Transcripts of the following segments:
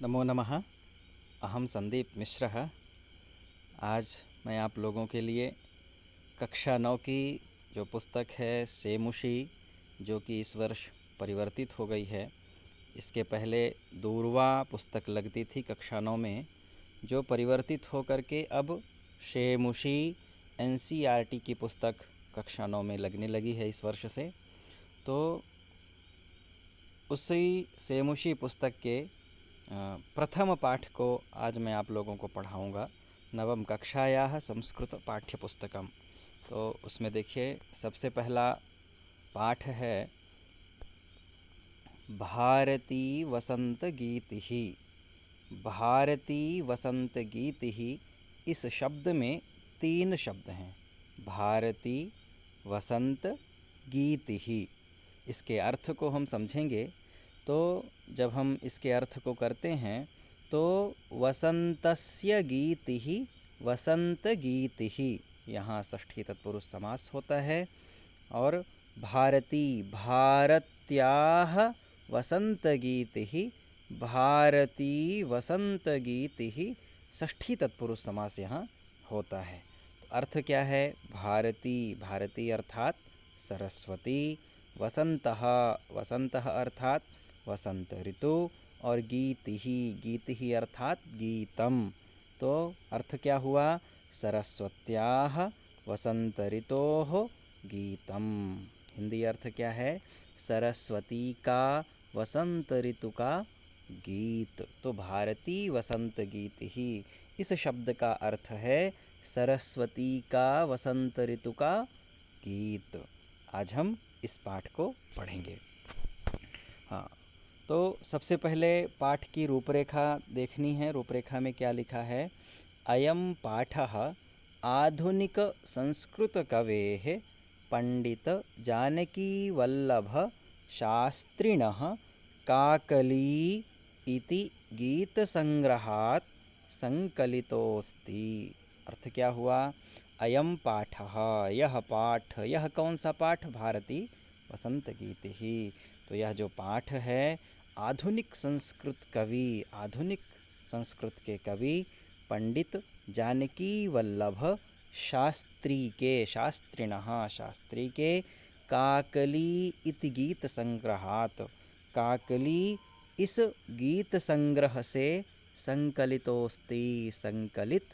नमो नमः। अहम संदीप मिश्रः। आज मैं आप लोगों के लिए कक्षा 9 की जो पुस्तक है सेमुशी, जो कि इस वर्ष परिवर्तित हो गई है। इसके पहले दूरवा पुस्तक लगती थी कक्षा 9 में, जो परिवर्तित हो करके अब शेमुशी एनसीईआरटी की पुस्तक कक्षा 9 में लगने लगी है इस वर्ष से। तो उसी सेमुशी पुस्तक के प्रथम पाठ को आज मैं आप लोगों को पढ़ाऊँगा। नवम कक्षायाः संस्कृत पाठ्यपुस्तकम। तो उसमें देखिए, सबसे पहला पाठ है भारती वसंत गीतिः। भारती वसंत गीतिः, इस शब्द में 3 शब्द हैं। भारती वसंत गीतिः। इसके अर्थ को हम समझेंगे तो जब हम इसके अर्थ को करते हैं तो वसंतस्य गीतिः वसंत गीतिः, यहाँ षष्ठी तत्पुरुष समास होता है। और भारती भारत्याः वसंत गीतिः भारती वसंत गीतिः, षष्ठी तत्पुरुष समास यहाँ होता है। तो अर्थ क्या है? भारती, भारती अर्थात सरस्वती। वसंतः, वसंतः अर्थात वसंत ऋतु। और गीतिः, गीतिः अर्थात गीतम। तो अर्थ क्या हुआ? सरस्वत्याः वसंत ऋतोः गीतम। हिंदी अर्थ क्या है? सरस्वती का वसंत ऋतु का गीत। तो भारती वसंत गीतिः, इस शब्द का अर्थ है सरस्वती का वसंत ऋतु का गीत। आज हम इस पाठ को पढ़ेंगे। हाँ, तो सबसे पहले पाठ की रूपरेखा देखनी है। रूपरेखा में क्या लिखा है? अयं पाठः आधुनिक संस्कृत कवेः पंडित जानकीवल्लभ शास्त्रिणः काकली इति गीतसंग्रहात् संकलितोऽस्ति। अर्थ क्या हुआ? अयं पाठः, यह पाठ, यह कौन सा पाठ? भारती वसंत गीतिः। तो यह जो पाठ है आधुनिक संस्कृत कवि, आधुनिक संस्कृत के कवि पंडित जानकीवल्लभ शास्त्री के, शास्त्रिणः शास्त्री के, काकली इति गीत संग्रहात्, काकली इस गीत संग्रह से संकलितोस्ति, संकलित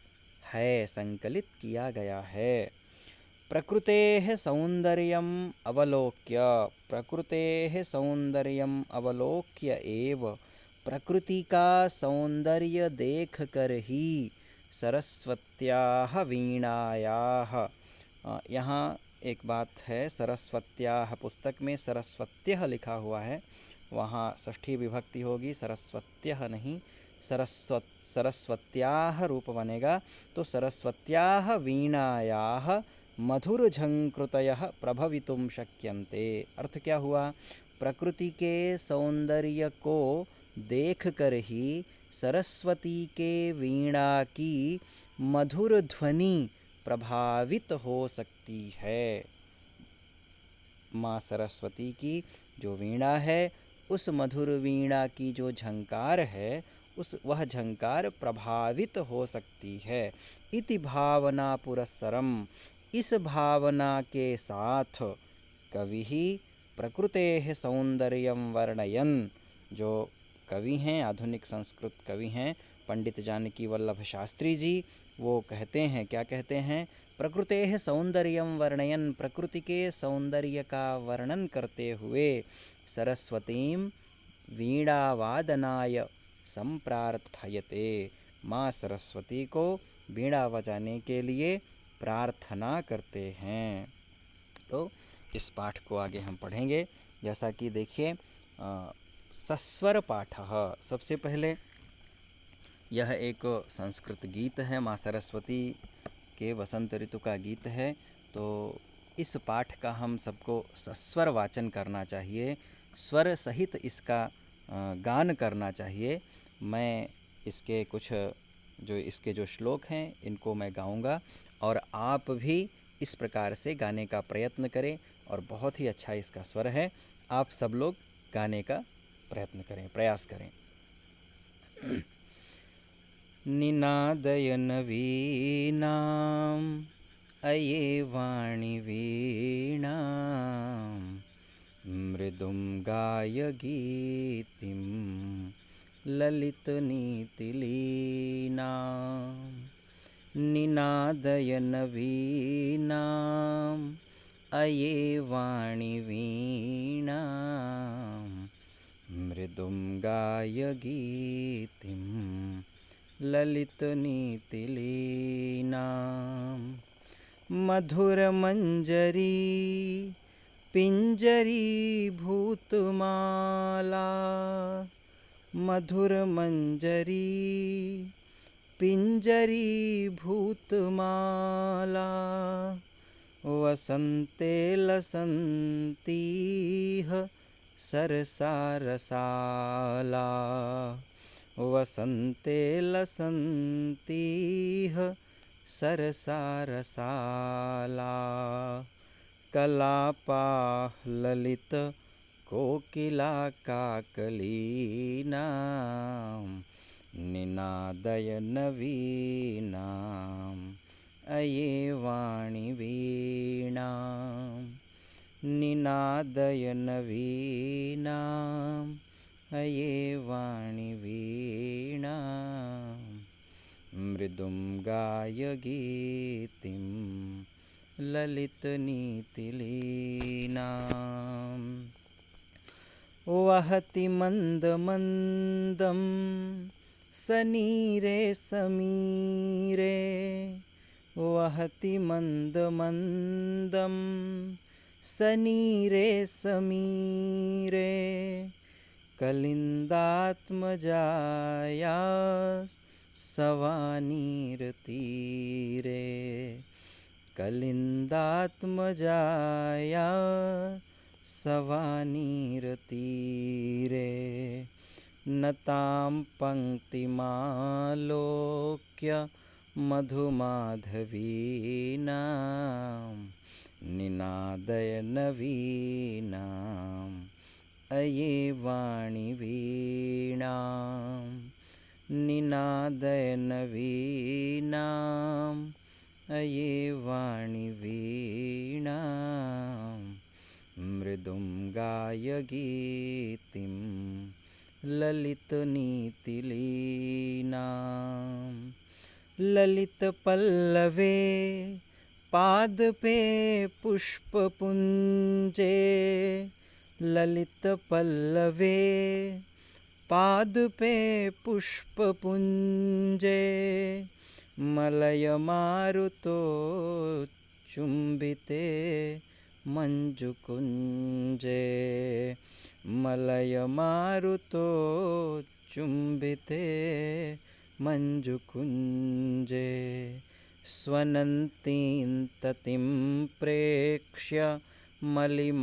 है, संकलित किया गया है। प्रकृतेः सौन्दर्यम् अवलोक्य, प्रकृतेः सौन्दर्यम् अवलोक्य एव, प्रकृति का सौंदर्य देख कर ही सरस्वत्याः वीणायाः। यहाँ एक बात है, सरस्वत्याः पुस्तक में सरस्वत्यः लिखा हुआ है, वहाँ षष्ठी विभक्ति होगी, सरस्वत्यः नहीं, सरस्वत्याः रूप बनेगा। तो सरस्वत्याः वीणायाः मधुरझंकृतयः प्रभवितुं शक्यन्ते। अर्थ क्या हुआ? प्रकृति के सौंदर्य को देख कर ही सरस्वती के वीणा की मधुर ध्वनि प्रभावित हो सकती है। माँ सरस्वती की जो वीणा है, उस मधुर वीणा की जो झंकार है, वह झंकार प्रभावित हो सकती है। इति भावना पुरस्सरम, इस भावना के साथ कवि ही प्रकृतेः सौंदर्यं वर्णयन्, जो कवि हैं, आधुनिक संस्कृत कवि हैं पंडित जानकीवल्लभ शास्त्री जी, वो कहते हैं, क्या कहते हैं? प्रकृतेः सौंदर्यं वर्णयन्, प्रकृति के सौंदर्य का वर्णन करते हुए सरस्वतीं वीणावादनाय संप्रार्थयते, माँ सरस्वती को वीणा बजाने के लिए प्रार्थना करते हैं। तो इस पाठ को आगे हम पढ़ेंगे। जैसा कि देखिए, सस्वर पाठः, सबसे पहले यह एक संस्कृत गीत है, माँ सरस्वती के वसंत ऋतु का गीत है। तो इस पाठ का हम सबको सस्वर वाचन करना चाहिए, स्वर सहित इसका गान करना चाहिए। मैं इसके कुछ इसके जो श्लोक हैं इनको मैं गाऊंगा, और आप भी इस प्रकार से गाने का प्रयत्न करें। और बहुत ही अच्छा इसका स्वर है, आप सब लोग गाने का प्रयत्न करें, प्रयास करें। निनादयन वीणाम् अये वाणि वीणाम् मृदुं गाय गीतिं ललितनीतिलीनाम् निनादयन वीणाम् अये वाणि वीणाम् मृदुं गाय गीतिं ललितनीतिलीनाम् मधुरमञ्जरी पिञ्जरीभूतमाला मधुरमञ्जरी पिञ्जरीभूतमाला वसन्ते लसन्तीह सरसारसाला वसन्ते लसन्तीह सरसारसाला कलापाः ललित कोकिला काकलीनां निनादयन वीणाम् अये वाणि वीणाम् निनादयन वीणाम् अये वाणि वीणाम् मृदुं गाय गीतिं ललितनीतिलीनाम् वहति मन्दमन्दं सनीरे समीरे वहति मन्दमन्दं सनीरे समीरे कलिन्दात्मजाया सवानीरतीरे कलिन्दात्मजाया सवानीरतीरे नतां पङ्क्तिमालोक्य मधुमाधवीनां निनादयन वीणाम् अये वाणि वीणाम् निनादयन वीणाम् अये वाणि वीणाम् मृदुं गाय गीतिं ललितनीतिलीनाम् ललितपल्लवे पादपे पुष्पपुञ्जे ललितपल्लवे पादपे पुष्पपुञ्जे मलयमारुतो चुम्बिते मञ्जुकुञ्जे मलयमारुतो चुम्बिते मञ्जुकुञ्जे स्वनन्तीं ततिं प्रेक्ष्य मलिमालिनीनां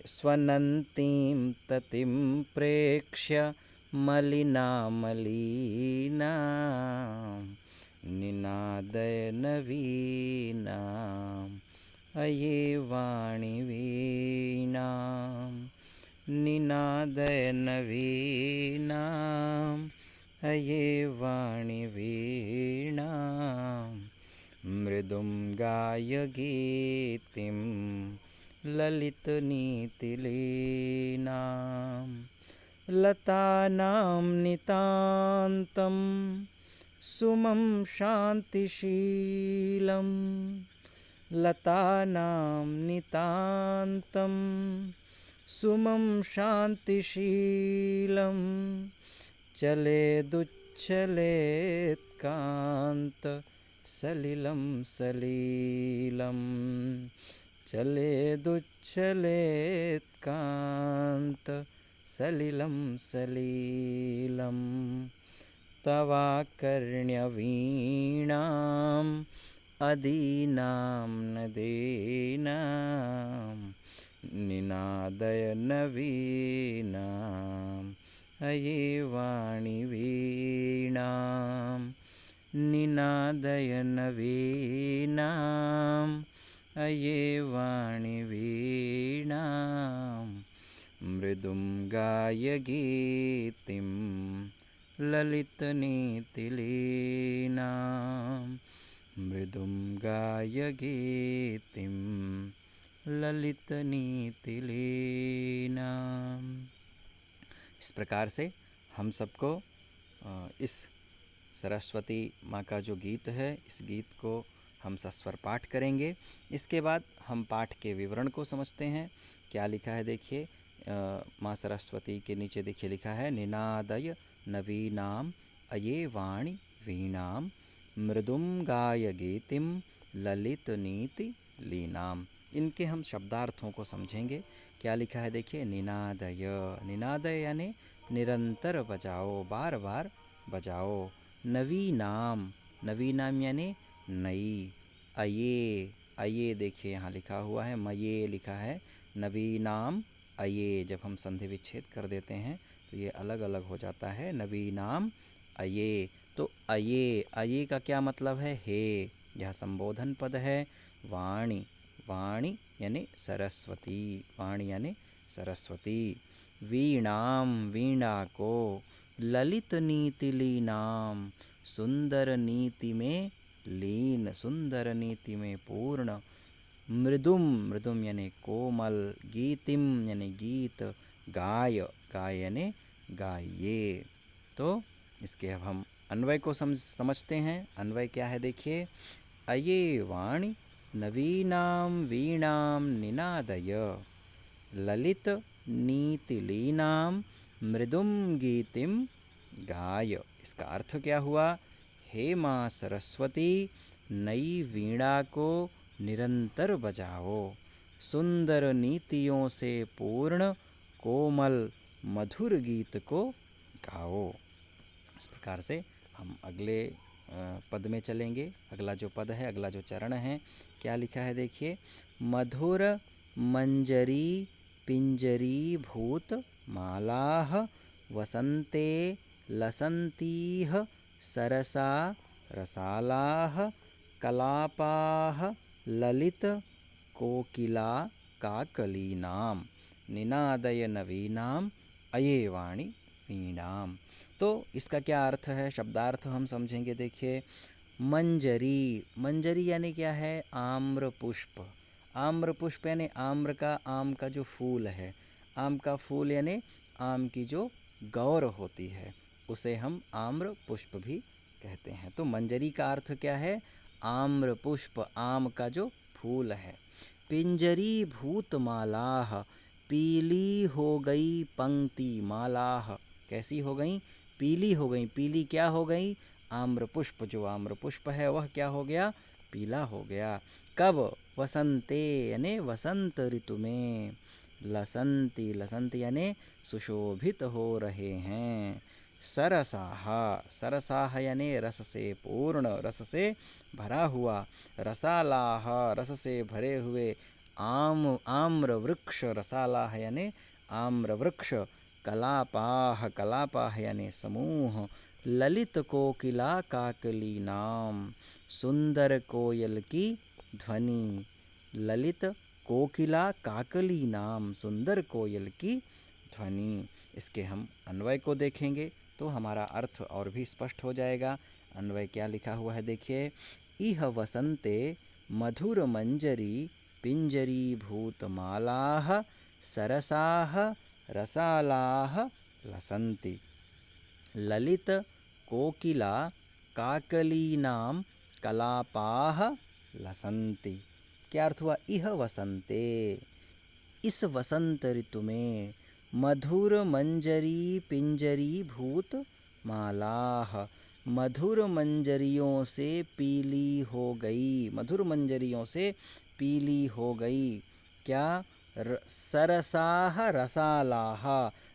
स्वनन्तीं ततिं प्रेक्ष्य मलिनामलीनां निनादयन वीणाम् अये वाणि वीणाम् निनादयन वीणाम् अये वाणि वीणाम् मृदुं गाय गीतिं ललितनीतिलीनाम् लतानां नितान्तं सुमं शान्तिशीलं लतानां नितान्तं सुमं शान्तिशीलं चलेदुच्छलेत्कान्त सलिलं सलीलं चलेदुच्छलेत्कान्त सलिलं सलीलं तवाकर्ण्यवीणाम् अदीनां नदीनां निनादयन वीणाम् अये वाणि वीणाम् निनादयन वीणाम् अये वाणि वीणाम् मृदुं गाय गीतिं ललितनीतिलीनां। मृदुं गाय गीतिं ललितनीतिलीनाम्। इस प्रकार से हम सबको इस सरस्वती माँ का जो गीत है, इस गीत को हम सस्वर पाठ करेंगे। इसके बाद हम पाठ के विवरण को समझते हैं। क्या लिखा है देखिए, माँ सरस्वती के नीचे देखिए लिखा है, निनादय नवीनाम अये वाणी वीणाम मृदुं गाय गीतिम ललित नीति लीनाम। इनके हम शब्दार्थों को समझेंगे। क्या लिखा है देखिए, निनादय, निनादय यानी निरंतर बजाओ, बार बार बजाओ। नवीनाम, नवीनाम यानी नई। अये, अये देखिए यहाँ लिखा हुआ है, मये लिखा है। नवीनाम अये, जब हम संधि विच्छेद कर देते हैं तो ये अलग अलग हो जाता है। नवीनाम अये, तो अये, अये का क्या मतलब है? हे, यह संबोधन पद है। वाणी, वाणी यानी सरस्वती, वाणी यानी सरस्वती। वीणाम, वीणा को। ललित नीति लीनाम, सुंदर नीति में लीन, सुंदर नीति में पूर्ण। मृदुम, मृदुम यानी कोमल। गीतिम यानी गीत। गाय, गाय यानी गाइए। तो इसके अब हम अन्वय को समझते हैं। अन्वय क्या है देखिए, अये वाणी नवीनां वीणां निनादय ललित नीतिलीनां मृदुं गीतिं गाय। इसका अर्थ क्या हुआ? हे माँ सरस्वती, नई वीणा को निरंतर बजाओ, सुंदर नीतियों से पूर्ण कोमल मधुर गीत को गाओ। इस प्रकार से हम अगले पद में चलेंगे। अगला जो पद है, अगला जो चरण है, क्या लिखा है देखिए, मधुर मंजरी पिंजरी भूत मालाः वसंते लसंतीः सरसा रसालाः कलापाः ललित कोकिला काकलीनां निनादय नवीनाम अये वाणी वीणाम। तो इसका क्या अर्थ है? शब्दार्थ हम समझेंगे। देखिए, मंजरी, मंजरी यानी क्या है? आम्र पुष्प। आम्र पुष्प यानी आम्र का, आम का जो फूल है, आम का फूल यानी आम की जो गौर होती है, उसे हम आम्र पुष्प भी कहते हैं। तो मंजरी का अर्थ क्या है? आम्र पुष्प, आम का जो फूल है। पिंजरी भूत मालाह, पीली हो गई पंक्ति। मालाह कैसी हो गई? पीली हो गई। पीली क्या हो गई? आम्र पुष्प, जो आम्र पुष्प है वह क्या हो गया? पीला हो गया। कब? वसंते यानी वसंत ऋतु में। लसंती, लसंती यानी सुशोभित हो रहे हैं। सरसाह, सरसाह यानी रस से पूर्ण, रस से भरा हुआ। रसालाह, रस से भरे हुए। आम्र वृक्ष, रसालाह यानी आम्र वृक्ष। कलापाह, कलापाह यानी समूह। ललित कोकिला काकली नाम, सुंदर कोयल की ध्वनि। ललित कोकिला काकली नाम, सुंदर कोयल की ध्वनि। इसके हम अन्वय को देखेंगे तो हमारा अर्थ और भी स्पष्ट हो जाएगा। अन्वय क्या लिखा हुआ है देखिए, इह वसंते मधुर मंजरी पिंजरी भूतमालाः सरसाः रसालाः लसन्ति। ललित कोकिला काकलीनां कलापाः लसन्ति। क्या अर्थ हुआ? इह वसंते, इस वसंत ऋतु में। मधुर मंजरी पिंजरी भूत मालाः, मधुर मंजरियों से पीली हो गई, मधुर मंजरियों से पीली हो गई। क्या? सरसाः रसालाः,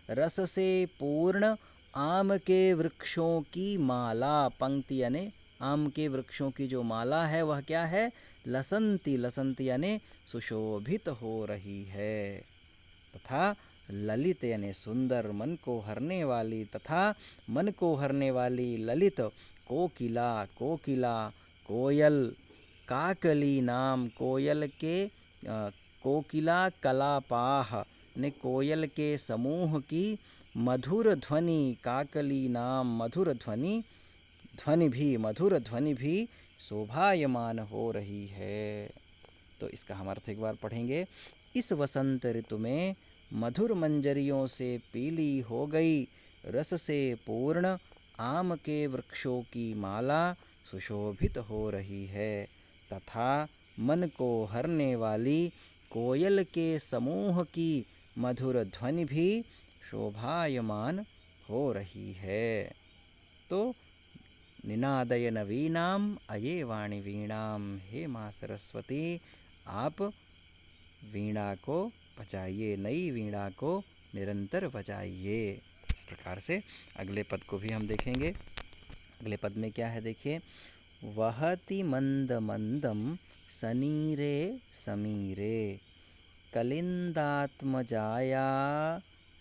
रस से पूर्ण आम के वृक्षों की माला। पंक्ति यानी आम के वृक्षों की जो माला है वह क्या है? लसंती, लसंती यानी सुशोभित हो रही है। तथा ललित यानी सुंदर, मन को हरने वाली, तथा मन को हरने वाली ललित। कोकिला, कोकिला कोयल। काकली नाम, कोयल के। कोकिला कलापाह, ने कोयल के समूह की मधुर ध्वनि, काकली नाम मधुर ध्वनि भी शोभायमान हो रही है। तो इसका हम अर्थ एक बार पढ़ेंगे। इस वसंत ऋतु में मधुर मंजरियों से पीली हो गई रस से पूर्ण आम के वृक्षों की माला सुशोभित हो रही है तथा मन को हरने वाली कोयल के समूह की मधुर ध्वनि भी शोभायमान हो रही है। तो निनादय नवीनाम अये वाणी वीणाम, हे माँ सरस्वती आप वीणा को बजाइए, नई वीणा को निरंतर बजाइए। इस प्रकार से अगले पद को भी हम देखेंगे। अगले पद में क्या है देखिए, वहति मंद मंदम सनीरे समीरे कलिंदात्मजाया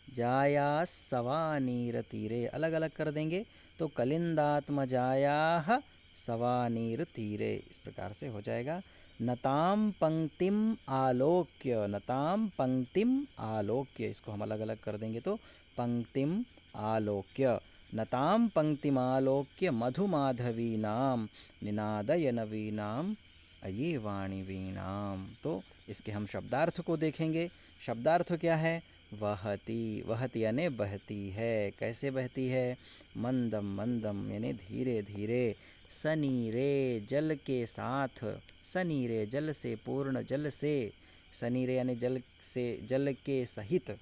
जाया सवानीर तीरे। अलग अलग कर देंगे तो कलिंदात्मजाया सवानीर तीरे, इस प्रकार से हो जाएगा। नताम पंक्तिम आलोक्य, नताम पंक्तिम आलोक्य, इसको हम अलग अलग कर देंगे तो पंक्तिम आलोक्य, नताम पंक्तिम आलोक्य मधुमाधवी नाम निनादय नवीनाम अये वाणी वीणाम। तो इसके हम शब्दार्थ को देखेंगे। शब्दार्थ क्या है, वहती, वहती यानी बहती है। कैसे बहती है, मंदम मंदम यानी धीरे धीरे, सनीरे जल के साथ, सनीरे जल से पूर्ण, जल से, सनीरे यानी जल से, जल के सहित,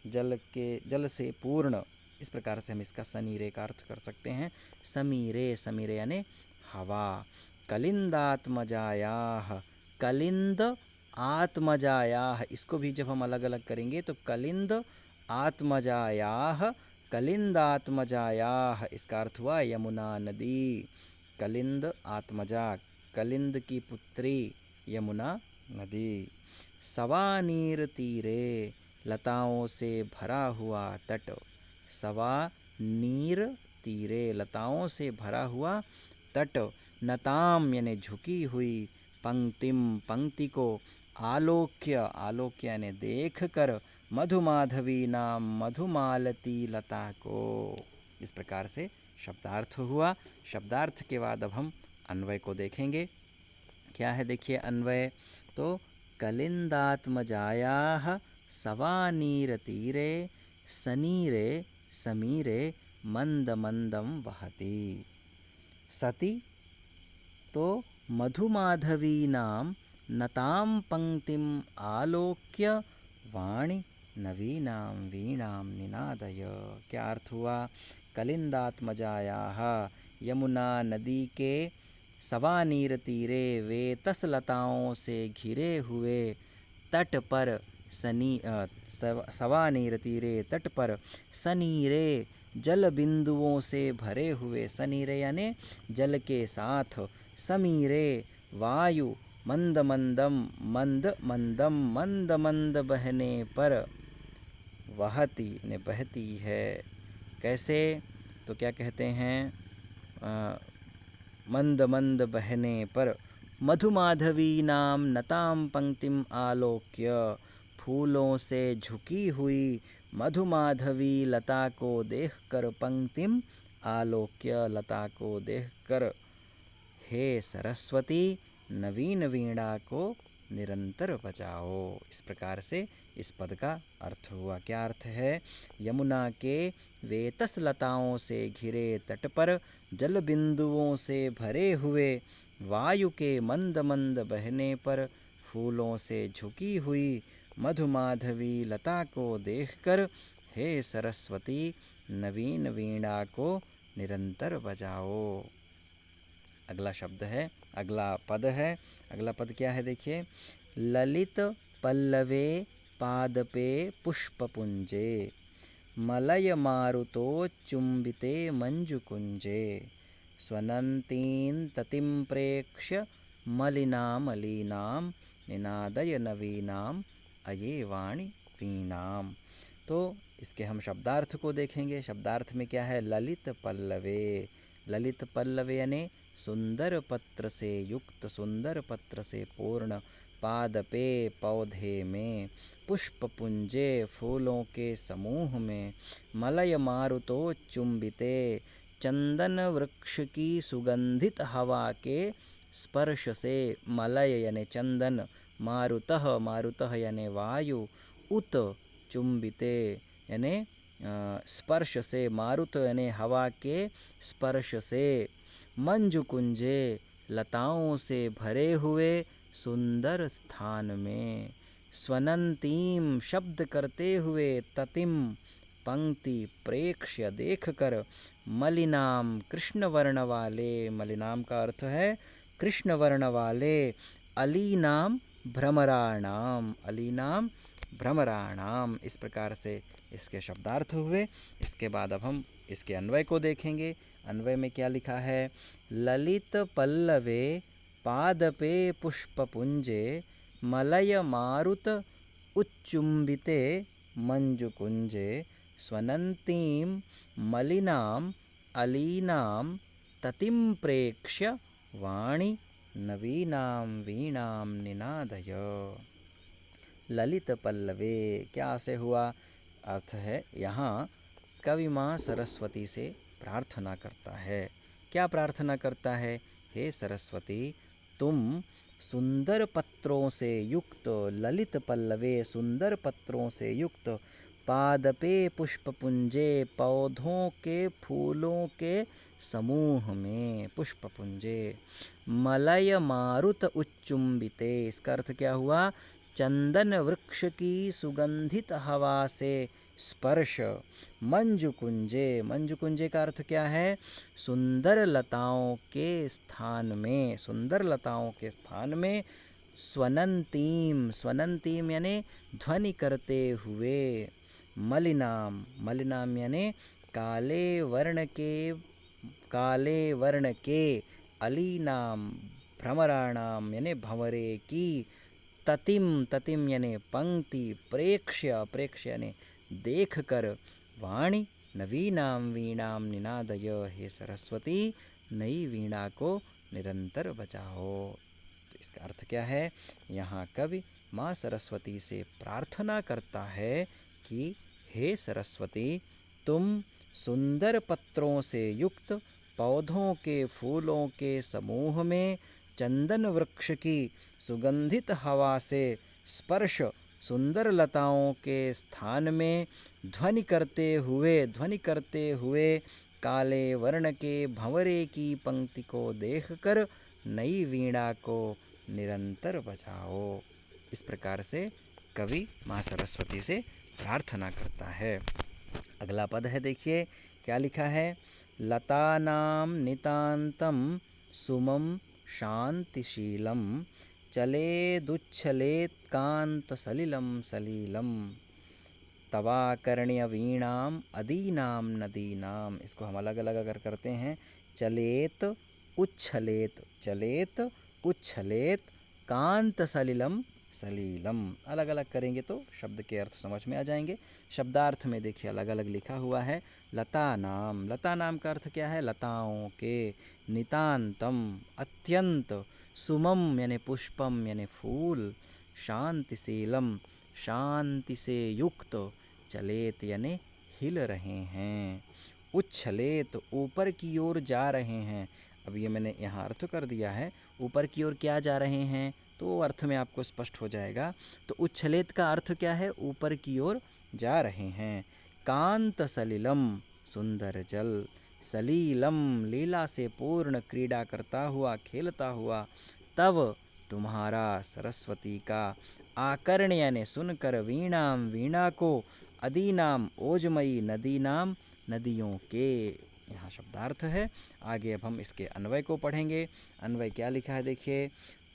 जल से पूर्ण, इस प्रकार से हम इसका सनीरे का अर्थ कर सकते हैं। समीरे, समीरे यानी हवा। कलिंदात्मजायाः, कलिंद आत्मजायाः, इसको भी जब हम अलग अलग करेंगे तो कलिंद आत्मजायाः, कलिंदात्मजायाः, इसका अर्थ हुआ यमुना नदी। कलिंद आत्मजा, कलिंद की पुत्री यमुना नदी। सवानीर तीरे, लताओं से भरा हुआ तट, सवा नीर तीरे, लताओं से भरा हुआ तट। नताम यानी झुकी हुई, पंक्तिम पंक्ति को, आलोक्य, आलोक्य यानी देख कर, मधुमाधवी नाम मधुमालती लता को। इस प्रकार से शब्दार्थ हुआ। शब्दार्थ के बाद अब हम अन्वय को देखेंगे। क्या है देखिए अन्वय, तो कलिंदात्मजायाः सवानीर तीरे सनीरे समीरे मंद मंदम वहति। सति तो मधुमाधवी नाम नताम पंक्तिम आलोक्य वाणी नवीनाम वीणाम निनादय। क्या अर्थ हुआ, कलिंदात्मजायाः यमुना नदी के सवानीर तीरे, वेतस लताओं से घिरे हुए तट पर, सवानीर तीरे तट पर, सनीरे जल बिंदुओं से भरे हुए, सनीरे यानी जल के साथ, समीरे वायु, मंद मंदम मंद मंदम मंद मंद बहने पर, वहती ने बहती है। कैसे, तो क्या कहते हैं, मंद मंद बहने पर, मधुमाधवी नाम नताम पंक्तिम आलोक्य, फूलों से झुकी हुई मधुमाधवी लता को देखकर, पंक्तिम आलोक्य लता को देखकर, हे सरस्वती नवीन वीणा को निरंतर बजाओ। इस प्रकार से इस पद का अर्थ हुआ। क्या अर्थ है, यमुना के वेतस लताओं से घिरे तट पर, जल बिंदुओं से भरे हुए, वायु के मंद मंद बहने पर, फूलों से झुकी हुई मधुमाधवी लता को देखकर, हे सरस्वती नवीन वीणा को निरंतर बजाओ। अगला शब्द है, अगला पद है। अगला पद क्या है देखिए, ललित पल्लवे पादपे पुष्पपुंजे, मलय मारुतो चुंबिते मंजुकुंजे, स्वनंतीं ततिं प्रेक्ष्य मलिनामलीनां निनादय नवीनाम अये वाणी वीणाम। तो इसके हम शब्दार्थ को देखेंगे। शब्दार्थ में क्या है, ललित पल्लवे, ललित पल्लवे यानी सुंदर पत्र से युक्त, सुंदर पत्र से पूर्ण, पादपे पौधे में, पुष्पपुंजे फूलों के समूह में, मलय मारुतो चुंबिते चंदन वृक्ष की सुगंधित हवा के स्पर्श से। मलय यानी चंदन, मारुतः मारुतः यानी वायु, उत चुंबिते यानी स्पर्श से, मारुत यानी हवा के स्पर्श से, मंजुकुंजे लताओं से भरे हुए सुंदर स्थान में, स्वनंतीम शब्द करते हुए, ततिम पंक्ति प्रेक्ष्य देखकर, मलिनाम कृष्ण वर्ण वाले, मलिनाम का अर्थ है कृष्ण वर्ण वाले, अलीनाम भ्रमराणाम, अलीनाम भ्रमराणाम। इस प्रकार से इसके शब्दार्थ हुए। इसके बाद अब हम इसके अन्वय को देखेंगे। अन्वय में क्या लिखा है? ललित पल्लवे पादपे पुष्पपुंजे, मलय मारुत उच्चुंबिते मंजुकुंजे, स्वनंतीम मलिनाम अलीनाम ततिम प्रेक्ष्य, वाणी नवीनाम वीणाम निनादय। ललित पल्लवे क्या से हुआ? अर्थ है यहाँ कवि माँ सरस्वती से प्रार्थना करता है। क्या प्रार्थना करता है? हे सरस्वती, तुम सुंदर पत्रों से युक्त, ललित पल्लवे सुंदर पत्रों से युक्त, पादपे पुष्पपुंजे पौधों के फूलों के समूह में, पुष्पपुंजे, मलय मारुत उच्चुंबिते, इसका अर्थ क्या हुआ? चंदन वृक्ष की सुगंधित हवा से स्पर्श, मंजुकुंजे, मंजुकुंजे का अर्थ क्या है? सुंदर लताओं के स्थान में, सुंदर लताओं के स्थान में, स्वनंतीम, स्वनंतीम यानी ध्वनि करते हुए, मलिनाम, मलिनाम यानी काले वर्ण के, काले वर्ण के, अलीनाम भ्रमराणाम यानी भंवरे की, ततिम, ततिम यानी पंक्ति, प्रेक्ष्य, प्रेक्ष्य यानी देख कर, वाणी नवीनाम वीणाम निनादय, हे सरस्वती नई वीणा को निरंतर बजाओ। तो इसका अर्थ क्या है? यहाँ कवि माँ सरस्वती से प्रार्थना करता है कि हे सरस्वती, तुम सुंदर पत्रों से युक्त पौधों के फूलों के समूह में, चंदन वृक्ष की सुगंधित हवा से स्पर्श, सुंदर लताओं के स्थान में, ध्वनि करते हुए काले वर्ण के भंवरे की पंक्ति को देखकर नई वीणा को निरंतर बजाओ। इस प्रकार से कवि माँ सरस्वती से प्रार्थना करता है। अगला पद है, देखिए क्या लिखा है? लतानां नितान्तं सुमं शांतिशीलं, चलेदुच्छलेत्कान्तसलिलं सलिलं, तवाकर्ण्य वीणाम अदीनाम नदीनाम। इसको हम अलग अलग अगर करते हैं, चलेत उच्छलेत, चलेत उच्छलेत कांत सलिलम सलीलम, अलग अलग करेंगे तो शब्द के अर्थ समझ में आ जाएंगे। शब्दार्थ में देखिए अलग अलग लिखा हुआ है। लता नाम, लता नाम का अर्थ क्या है? लताओं के, नितांतम अत्यंत, सुमम यानी पुष्पम यानी फूल, शांतिशीलम शांति से युक्त, चलेत यानी हिल रहे हैं, उच्छलेत ऊपर की ओर जा रहे हैं। अब ये मैंने यहाँ अर्थ कर दिया है, ऊपर की ओर क्या जा रहे हैं तो अर्थ में आपको स्पष्ट हो जाएगा। तो उच्छलेत का अर्थ क्या है? ऊपर की ओर जा रहे हैं। कांत सलिलम सुंदर जल, सलीलम लीला से पूर्ण, क्रीड़ा करता हुआ खेलता हुआ, तब तुम्हारा सरस्वती का, आकर्ण यानी सुनकर, वीणाम वीणा को, अदीनाम ओजमयी, नदीनाम नदियों के। यहाँ शब्दार्थ है। आगे अब हम इसके अन्वय को पढ़ेंगे। अन्वय क्या लिखा है देखिए,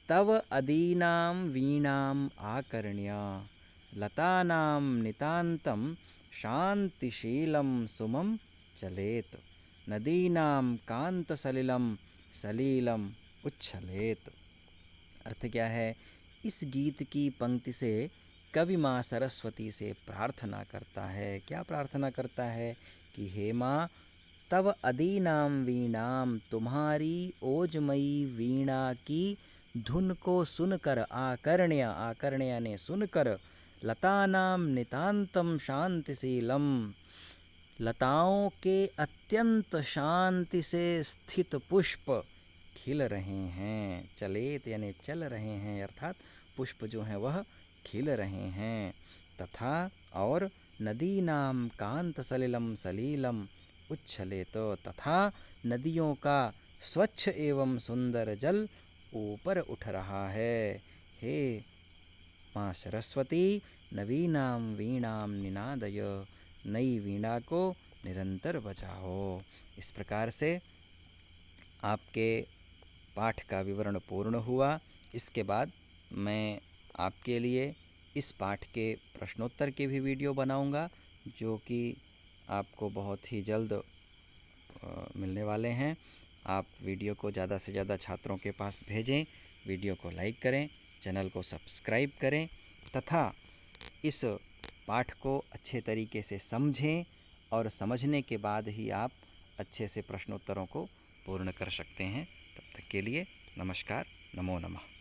तव अदीनाम वीणाम आकर्ण्य, लतानाम नितांतम शांतिशीलम सुमम चलेत, नदीनाम कांतसलिलम सलीलम उच्छलेत। अर्थ क्या है? इस गीत की पंक्ति से कवि माँ सरस्वती से प्रार्थना करता है। क्या प्रार्थना करता है? कि हे माँ, तव अदीनाम वीणाम, तुम्हारी ओजमयी वीणा की धुन को सुनकर, आकर्ण्य ने सुनकर, लतानाम नितांतम शांतिशीलम, लताओं के अत्यंत शांति से स्थित पुष्प खिल रहे हैं। चलेत यानी चल रहे हैं, अर्थात पुष्प जो हैं वह खिल रहे हैं। तथा और नदीनाम कांत सलिलम सलीलम उच्छलेत, तथा नदियों का स्वच्छ एवं सुंदर जल ऊपर उठ रहा है। हे माँ सरस्वती, नवीनाम वीणाम निनादय, नई वीणा को निरंतर बजाओ। इस प्रकार से आपके पाठ का विवरण पूर्ण हुआ। इसके बाद मैं आपके लिए इस पाठ के प्रश्नोत्तर के भी वीडियो बनाऊंगा, जो कि आपको बहुत ही जल्द मिलने वाले हैं। आप वीडियो को ज़्यादा से ज़्यादा छात्रों के पास भेजें, वीडियो को लाइक करें, चैनल को सब्सक्राइब करें तथा इस पाठ को अच्छे तरीके से समझें और समझने के बाद ही आप अच्छे से प्रश्नोत्तरों को पूर्ण कर सकते हैं। तब तक के लिए नमस्कार, नमो नमः।